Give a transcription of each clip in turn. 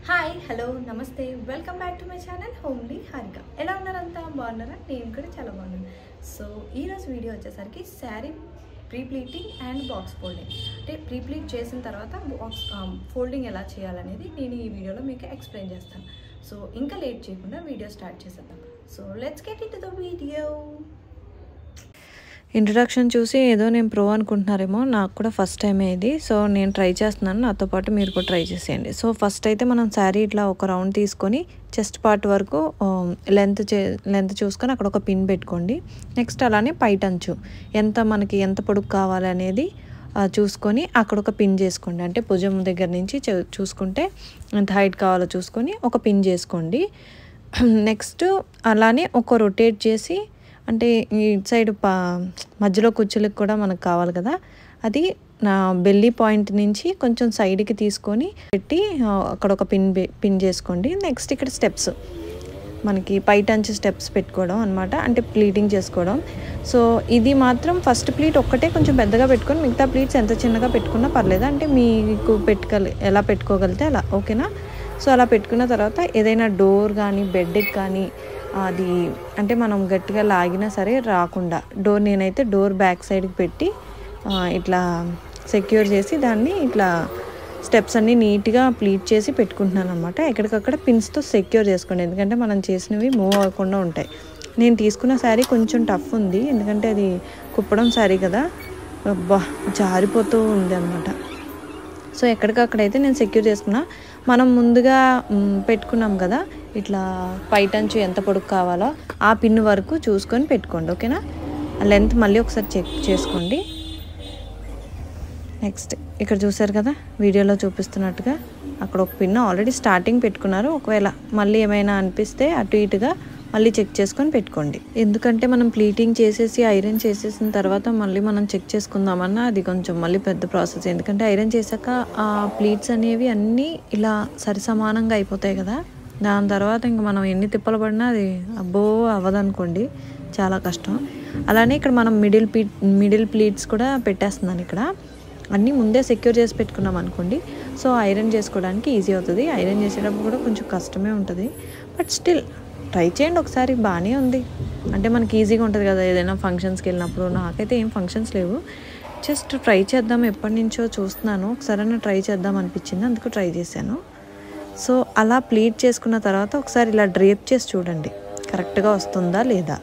Hi hello నమస్తే welcome back to my channel homely Harika. ఎలా ఉన్నారంతా బాగున్నారా? నేను కూడా చాలా బాగున్నాను. సో ఈరోజు వీడియో వచ్చేసరికి sari pre pleating and box folding, అంటే ప్రీ ప్లీట్ చేసిన తర్వాత బాక్స్ ఫోల్డింగ్ ఎలా చేయాలనేది నేను ఈ వీడియోలో మీకు ఎక్స్ప్లెయిన్ చేస్తాను. సో ఇంకా లేట్ చేయకుండా వీడియో స్టార్ట్ చేసేద్దాం. So let's get in to the video. Introduction చూసి ఏదో నేను ప్రో అనుకుంటున్నారేమో, నాకు కూడా ఫస్ట్ టైమే ఇది. సో నేను ట్రై చేస్తున్నాను, నాతో పాటు మీరు కూడా ట్రై చేసేయండి. సో ఫస్ట్ అయితే మనం శారీ ఇట్లా ఒక రౌండ్ తీసుకొని చెస్ట్ పార్ట్ వరకు లెంత్ చూసుకొని అక్కడ ఒక పిన్ పెట్టుకోండి. నెక్స్ట్ అలానే పైటంచు మనకి ఎంత పొడుగు కావాలి అనేది చూసుకొని అక్కడ ఒక పిన్ చేసుకోండి. అంటే భుజం దగ్గర నుంచి చూసుకుంటే ఎంత హైట్ కావాలో చూసుకొని ఒక పిన్ చేసుకోండి. నెక్స్ట్ అలానే ఒక రొటేట్ చేసి, అంటే ఈ సైడ్ మధ్యలో కుచ్చులకు కూడా మనకు కావాలి కదా, అది నా బెల్లీ పాయింట్ నుంచి కొంచెం సైడ్కి తీసుకొని పెట్టి అక్కడ ఒక పిన్ చేసుకోండి. నెక్స్ట్ ఇక్కడ స్టెప్స్, మనకి పైటంచు స్టెప్స్ పెట్టుకోవడం అనమాట, అంటే ప్లీటింగ్ చేసుకోవడం. సో ఇది మాత్రం ఫస్ట్ ప్లీట్ ఒక్కటే కొంచెం పెద్దగా పెట్టుకొని మిగతా ప్లీట్స్ ఎంత చిన్నగా పెట్టుకున్నా పర్లేదు, అంటే మీకు ఎలా పెట్టుకోగలిగితే అలా, ఓకేనా? సో అలా పెట్టుకున్న తర్వాత ఏదైనా డోర్ కానీ బెడ్కి కానీ అది అంటే మనం గట్టిగా లాగినా సరే రాకుండా నేనైతే డోర్ బ్యాక్ సైడ్కి పెట్టి ఇట్లా సెక్యూర్ చేసి దాన్ని ఇట్లా స్టెప్స్ అన్నీ నీట్గా ప్లీట్ చేసి పెట్టుకుంటున్నాను అనమాట. ఎక్కడికక్కడ పిన్స్తో సెక్యూర్ చేసుకోండి, ఎందుకంటే మనం చేసినవి మూవ్ అవ్వకుండా ఉంటాయి. నేను తీసుకున్న శారీ కొంచెం టఫ్ ఉంది, ఎందుకంటే అది కుప్పడం శారీ కదా, జారిపోతూ ఉంది అనమాట. సో ఎక్కడికక్కడైతే నేను సెక్యూర్ చేసుకున్నా. మనం ముందుగా పెట్టుకున్నాం కదా ఇట్లా పైటంచు ఎంత పొడుగు కావాలో ఆ పిన్ వరకు చూసుకొని పెట్టుకోండి, ఓకేనా? లెంత్ మళ్ళీ ఒకసారి చెక్ చేసుకోండి. నెక్స్ట్ ఇక్కడ చూసారు కదా వీడియోలో చూపిస్తున్నట్టుగా అక్కడ ఒక పిన్ ఆల్రెడీ స్టార్టింగ్ పెట్టుకున్నారు. ఒకవేళ మళ్ళీ ఏమైనా అనిపిస్తే అటు ఇటుగా మళ్ళీ చెక్ చేసుకొని పెట్టుకోండి, ఎందుకంటే మనం ప్లీటింగ్ చేసేసి ఐరన్ చేసేసిన తర్వాత మళ్ళీ మనం చెక్ చేసుకుందామన్నా అది కొంచెం మళ్ళీ పెద్ద ప్రాసెస్. ఎందుకంటే ఐరన్ చేశాక ఆ ప్లీట్స్ అనేవి అన్నీ ఇలా సరిసమానంగా అయిపోతాయి కదా, దాని తర్వాత ఇంక మనం ఎన్ని తిప్పలు పడినా అది అవ్వదనుకోండి, చాలా కష్టం. అలానే ఇక్కడ మనం మిడిల్ ప్లీట్స్ కూడా పెట్టేస్తున్నాను. ఇక్కడ అన్నీ ముందే సెక్యూర్ చేసి పెట్టుకున్నాం అనుకోండి, సో ఐరన్ చేసుకోవడానికి ఈజీ అవుతుంది. ఐరన్ చేసేటప్పుడు కూడా కొంచెం కష్టమే ఉంటుంది, బట్ స్టిల్ ట్రై చేయండి ఒకసారి, బాగానే ఉంది. అంటే మనకి ఈజీగా ఉంటుంది కదా ఏదైనా ఫంక్షన్స్కి వెళ్ళినప్పుడు. నాకైతే ఏం ఫంక్షన్స్ లేవు, జస్ట్ ట్రై చేద్దాం, ఎప్పటి నుంచో చూస్తున్నాను, ఒకసారి ట్రై చేద్దాం అనిపించింది, అందుకు ట్రై చేశాను. సో అలా ప్లీట్ చేసుకున్న తర్వాత ఒకసారి ఇలా డ్రేప్ చేసి చూడండి కరెక్ట్గా వస్తుందా లేదా.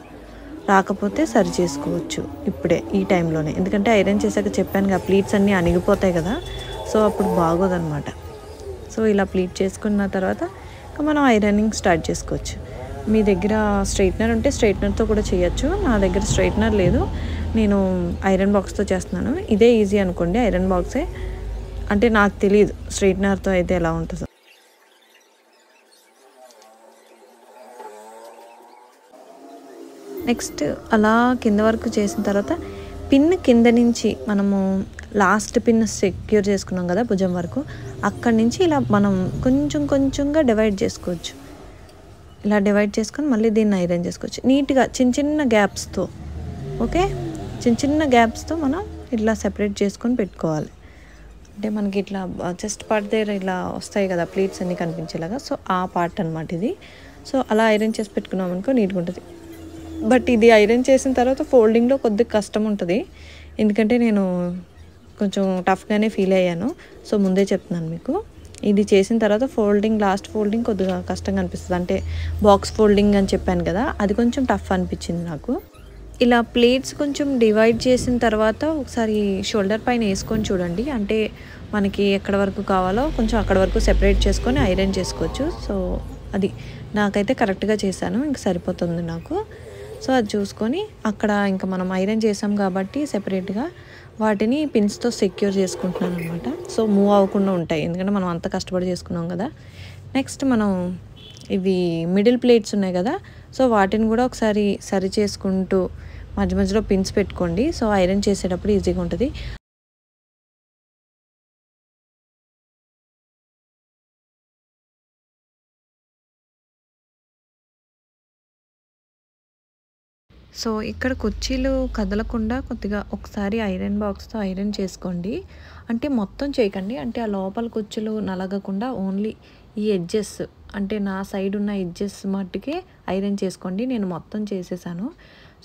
రాకపోతే సరి చేసుకోవచ్చు ఇప్పుడే ఈ టైంలోనే, ఎందుకంటే ఐరన్ చేశాక చెప్పాను కదా ప్లీట్స్ అన్నీ అణిగిపోతాయి కదా, సో అప్పుడు బాగోదన్నమాట. సో ఇలా ప్లీట్ చేసుకున్న తర్వాత ఇంకా మనం ఐరనింగ్ స్టార్ట్ చేసుకోవచ్చు. మీ దగ్గర స్ట్రైట్నర్ ఉంటే స్ట్రైట్నర్తో కూడా చేయొచ్చు. నా దగ్గర స్ట్రైట్నర్ లేదు, నేను ఐరన్ బాక్స్తో చేస్తున్నాను. ఇదే ఈజీ అనుకోండి, ఐరన్ బాక్సే. అంటే నాకు తెలియదు స్ట్రైట్నర్తో అయితే ఎలా ఉంటుందో. నెక్స్ట్ అలా కింద వరకు చేసిన తర్వాత పిన్ కింద నుంచి మనము లాస్ట్ పిన్ సెక్యూర్ చేసుకున్నాం కదా భుజం వరకు, అక్కడి నుంచి ఇలా మనం కొంచెంగా డివైడ్ చేసుకోవచ్చు. ఇలా డివైడ్ చేసుకొని మళ్ళీ దీన్ని ఐరన్ చేసుకోవచ్చు నీట్గా చిన్న గ్యాప్స్తో, ఓకే? చిన్న గ్యాప్స్తో మనం ఇట్లా సెపరేట్ చేసుకొని పెట్టుకోవాలి. అంటే మనకి ఇట్లా చెస్ట్ పార్ట్ దగ్గర ఇలా వస్తాయి కదా ప్లీట్స్ అన్నీ కనిపించేలాగా, సో ఆ పార్ట్ అనమాట ఇది. సో అలా ఐరన్ చేసి పెట్టుకున్నాం అనుకో నీట్గా ఉంటుంది. బట్ ఇది ఐరన్ చేసిన తర్వాత ఫోల్డింగ్లో కొద్దిగా కష్టం ఉంటుంది, ఎందుకంటే నేను కొంచెం టఫ్గానే ఫీల్ అయ్యాను. సో ముందే చెప్తున్నాను మీకు, ఇది చేసిన తర్వాత లాస్ట్ ఫోల్డింగ్ కొద్దిగా కష్టంగా అనిపిస్తుంది. అంటే బాక్స్ ఫోల్డింగ్ అని చెప్పాను కదా, అది కొంచెం టఫ్ అనిపించింది నాకు. ఇలా ప్లేట్స్ కొంచెం డివైడ్ చేసిన తర్వాత ఒకసారి షోల్డర్ పైన వేసుకొని చూడండి, అంటే మనకి ఎక్కడ వరకు కావాలో కొంచెం అక్కడ వరకు సెపరేట్ చేసుకొని ఐరన్ చేసుకోవచ్చు. సో అది నాకైతే కరెక్ట్గా చేశాను, ఇంక సరిపోతుంది నాకు. సో అది చూసుకొని అక్కడ ఇంకా మనం ఐరన్ చేసాం కాబట్టి సెపరేట్గా వాటిని పిన్స్తో సెక్యూర్ చేసుకుంటున్నాను అనమాట. సో మూవ్ అవ్వకుండా ఉంటాయి, ఎందుకంటే మనం అంత కష్టపడి చేసుకున్నాం కదా. నెక్స్ట్ మనం ఇవి మిడిల్ ప్లేట్స్ ఉన్నాయి కదా, సో వాటిని కూడా ఒకసారి సరి చేసుకుంటూ మధ్యలో పిన్స్ పెట్టుకోండి. సో ఐరన్ చేసేటప్పుడు ఈజీగా ఉంటుంది. సో ఇక్కడ కుర్చీలు కదలకుండా కొద్దిగా ఒకసారి ఐరన్ బాక్స్తో ఐరన్ చేసుకోండి. అంటే మొత్తం చేయకండి, అంటే ఆ లోపల కుర్చీలు నలగకుండా ఓన్లీ ఈ ఎడ్జెస్, అంటే నా సైడ్ ఉన్న ఎడ్జెస్ మట్టుకే ఐరన్ చేసుకోండి. నేను మొత్తం చేసేసాను.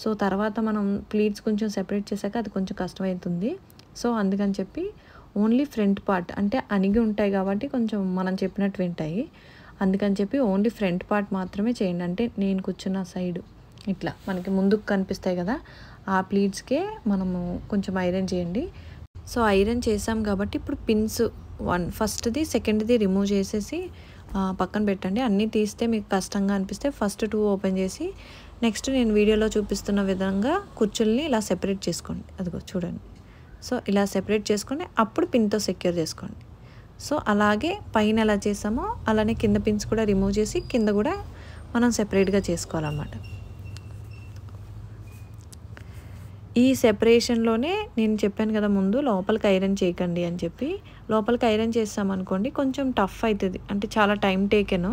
సో తర్వాత మనం ప్లీట్స్ కొంచెం సెపరేట్ చేశాక అది కొంచెం కష్టమవుతుంది. సో అందుకని చెప్పి ఓన్లీ ఫ్రంట్ పార్ట్, అంటే అణిగి ఉంటాయి కాబట్టి కొంచెం మనం చెప్పినట్టు వింటాయి, అందుకని చెప్పి ఓన్లీ ఫ్రంట్ పార్ట్ మాత్రమే చేయండి. అంటే నేను కూర్చున్న సైడు ఇట్లా మనకి ముందుకు కనిపిస్తాయి కదా, ఆ ప్లీట్స్కే మనము కొంచెం ఐరన్ చేయండి. సో ఐరన్ చేసాం కాబట్టి ఇప్పుడు పిన్స్ ఫస్ట్ది సెకండ్ది రిమూవ్ చేసేసి పక్కన పెట్టండి. అన్నీ తీస్తే మీకు కష్టంగా అనిపిస్తే ఫస్ట్ 2 ఓపెన్ చేసి నెక్స్ట్ నేను వీడియోలో చూపిస్తున్న విధంగా కుర్చీల్ని ఇలా సెపరేట్ చేసుకోండి. అదిగో చూడండి. సో ఇలా సెపరేట్ చేసుకొని అప్పుడు పిన్తో సెక్యూర్ చేసుకోండి. సో అలాగే పైన ఎలా చేసామో అలానే కింద పిన్స్ కూడా రిమూవ్ చేసి కింద కూడా మనం సెపరేట్గా చేసుకోవాలన్నమాట. ఈ సెపరేషన్లోనే నేను చెప్పాను కదా ముందు లోపలికి ఐరన్ చేయకండి అని చెప్పి. లోపలికి ఐరన్ చేస్తామనుకోండి కొంచెం టఫ్ అవుతుంది, అంటే చాలా టైం టేకెను.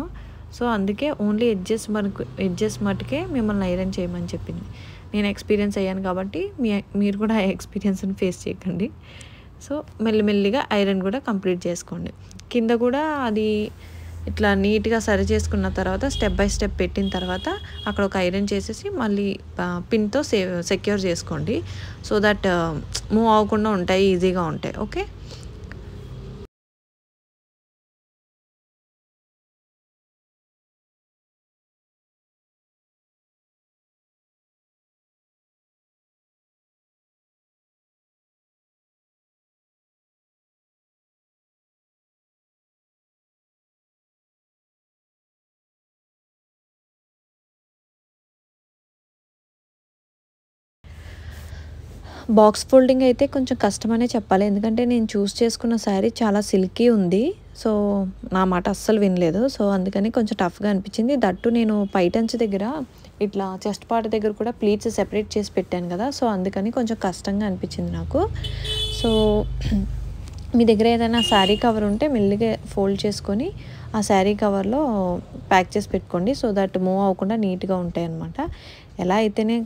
సో అందుకే ఓన్లీ ఎడ్జెస్ మటుకే మిమ్మల్ని ఐరన్ చేయమని చెప్పింది. నేను ఎక్స్పీరియన్స్ అయ్యాను కాబట్టి మీరు కూడా ఆ ఎక్స్పీరియన్స్ని ఫేస్ చేయకండి. సో మెల్లిమెల్లిగా ఐరన్ కూడా కంప్లీట్ చేసుకోండి. కింద కూడా అది ఇట్లా నీట్గా సరి చేసుకున్న తర్వాత స్టెప్ బై స్టెప్ పెట్టిన తర్వాత అక్కడ ఒక ఐరన్ చేసేసి మళ్ళీ పిన్తో సెక్యూర్ చేసుకోండి. సో దట్ మూవ్ అవ్వకుండా ఉంటాయి, ఈజీగా ఉంటాయి. ఓకే. బాక్స్ ఫోల్డింగ్ అయితే కొంచెం కష్టమనే చెప్పాలి, ఎందుకంటే నేను చూస్ చేసుకున్న శారీ చాలా సిల్కీ ఉంది. సో నా మాట అస్సలు వినలేదు. సో అందుకని కొంచెం టఫ్గా అనిపించింది. దట్టు నేను పైటంచు దగ్గర ఇట్లా చెస్ట్ పార్ట్ దగ్గర కూడా ప్లీట్స్ సెపరేట్ చేసి పెట్టాను కదా, సో అందుకని కొంచెం కష్టంగా అనిపించింది నాకు. సో మీ దగ్గర ఏదైనా శారీ కవర్ ఉంటే మెల్లిగా ఫోల్డ్ చేసుకొని ఆ శారీ కవర్లో ప్యాక్ చేసి పెట్టుకోండి. సో దట్ మూవ్ అవ్వకుండా నీట్గా ఉంటాయి అన్నమాట. ఎలా అయితేనే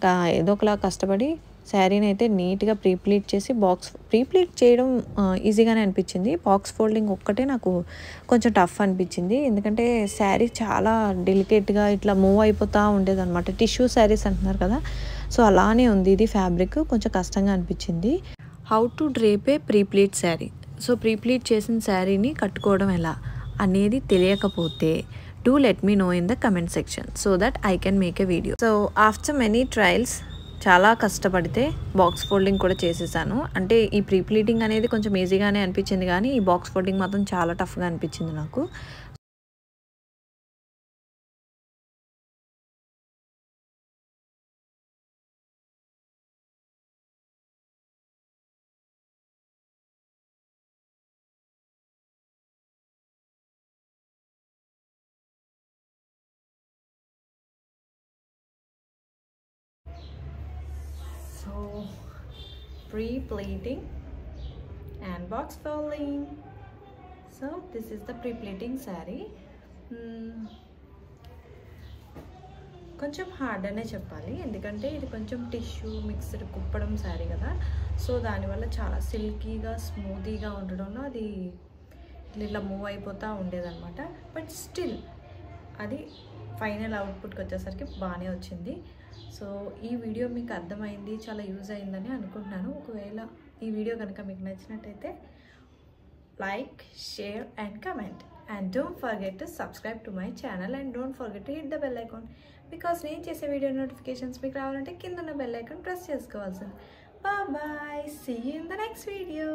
ఏదో ఒకలా కష్టపడి శారీని అయితే నీట్గా ప్రీప్లీట్ చేసి ప్రీప్లీట్ చేయడం ఈజీగానే అనిపించింది. బాక్స్ ఫోల్డింగ్ ఒక్కటే నాకు కొంచెం టఫ్ అనిపించింది, ఎందుకంటే శారీ చాలా డెలికేట్గా ఇట్లా మూవ్ అయిపోతూ ఉండేది అనమాట. టిష్యూ శారీస్ అంటున్నారు కదా, సో అలానే ఉంది. ఇది ఫ్యాబ్రిక్ కొంచెం కష్టంగా అనిపించింది. How to drape a prepleat sari. So prepleat చేసిన శారీని కట్టుకోవడం ఎలా అనేది తెలియకపోతే do let me know in the comment section so that I can make a video. So after many trials చాలా కష్టపడితే బాక్స్ ఫోల్డింగ్ కూడా చేసేసాను. అంటే ఈ ప్రీప్లీటింగ్ అనేది కొంచెం ఈజీగానే అనిపించింది, కానీ ఈ బాక్స్ ఫోల్డింగ్ మాత్రం చాలా టఫ్గా అనిపించింది నాకు. So pre-pleating and box folding. So this is the pre-pleating saree. కొంచెం హార్డ్ అనే చెప్పాలి, ఎందుకంటే ఇది కొంచెం టిష్యూ మిక్స్డ్ కుప్పడం శారీ కదా, సో దానివల్ల చాలా సిల్కీగా స్మూతీగా ఉండడంలో అది ఇట్లా మూవ్ అయిపోతూ ఉండేదన్నమాట. బట్ స్టిల్ అది ఫైనల్ అవుట్పుట్కి వచ్చేసరికి బాగానే వచ్చింది. సో ఈ వీడియో మీకు అర్థమైంది, చాలా యూజ్ అయిందని అనుకుంటున్నాను. ఒకవేళ ఈ వీడియో కనుక మీకు నచ్చినట్టయితే like, share and comment. And don't forget to subscribe to my channel and don't forget to hit the bell icon, because నేను చేసే వీడియో నోటిఫికేషన్స్ మీకు రావాలంటే కింద ఉన్న బెల్ ఐకాన్ ప్రెస్ చేసుకోవాల్సింది. Bye bye, see you in the next video.